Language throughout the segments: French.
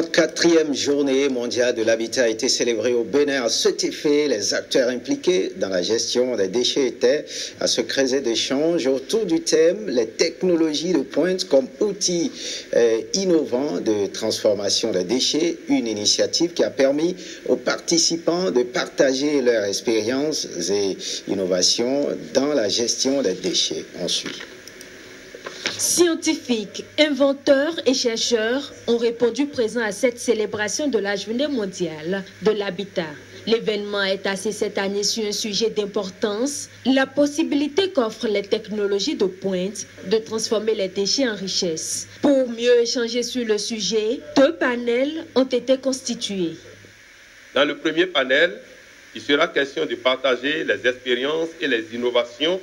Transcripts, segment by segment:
34e journée mondiale de l'habitat a été célébrée au Bénin. À cet effet, les acteurs impliqués dans la gestion des déchets étaient à ce creuset d'échange autour du thème « Les technologies de pointe comme outils innovants de transformation des déchets », une initiative qui a permis aux participants de partager leurs expériences et innovations dans la gestion des déchets. On suit. Scientifiques, inventeurs et chercheurs ont répondu présents à cette célébration de la Journée mondiale de l'habitat. L'événement est assis cette année sur un sujet d'importance, la possibilité qu'offrent les technologies de pointe de transformer les déchets en richesse. Pour mieux échanger sur le sujet, 2 panels ont été constitués. Dans le premier panel, il sera question de partager les expériences et les innovations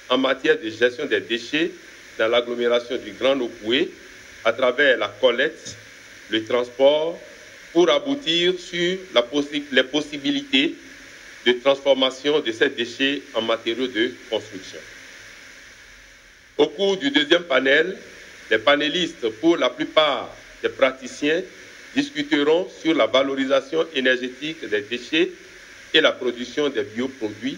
en matière de gestion des déchets dans l'agglomération du Grand Nopoué à travers la collecte, le transport, pour aboutir sur les possibilités de transformation de ces déchets en matériaux de construction. Au cours du deuxième panel, les panélistes, pour la plupart des praticiens, discuteront sur la valorisation énergétique des déchets et la production des bioproduits.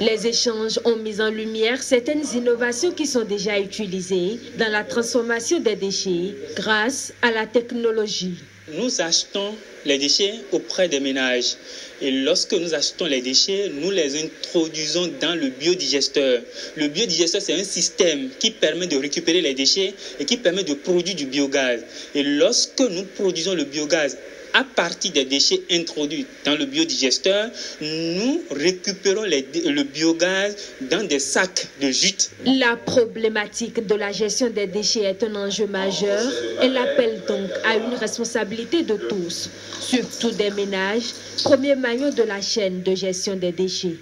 Les échanges ont mis en lumière certaines innovations qui sont déjà utilisées dans la transformation des déchets grâce à la technologie. Nous achetons les déchets auprès des ménages et lorsque nous achetons les déchets, nous les introduisons dans le biodigesteur. Le biodigesteur, c'est un système qui permet de récupérer les déchets et qui permet de produire du biogaz. Et lorsque nous produisons le biogaz à partir des déchets introduits dans le biodigesteur, nous récupérons le biogaz dans des sacs de jute. La problématique de la gestion des déchets est un enjeu majeur. Elle appelle donc à une responsabilité de tous, surtout des ménages, premier maillon de la chaîne de gestion des déchets.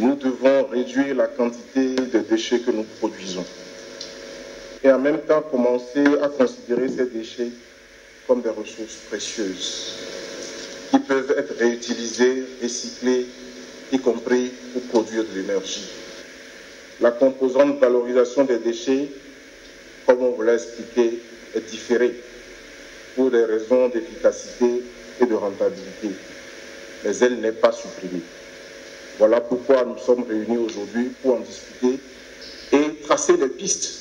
Nous devons réduire la quantité de déchets que nous produisons et en même temps commencer à considérer ces déchets comme des ressources précieuses qui peuvent être réutilisées, recyclées, y compris pour produire de l'énergie. La composante de valorisation des déchets, comme on vous l'a expliqué, est différée pour des raisons d'efficacité et de rentabilité, mais elle n'est pas supprimée. Voilà pourquoi nous sommes réunis aujourd'hui pour en discuter et tracer les pistes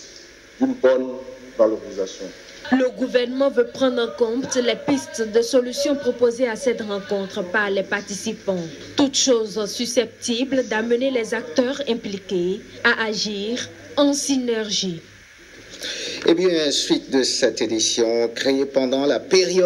d'une bonne valorisation. Le gouvernement veut prendre en compte les pistes de solutions proposées à cette rencontre par les participants. Toutes choses susceptibles d'amener les acteurs impliqués à agir en synergie. Eh bien, suite de cette édition créée pendant la période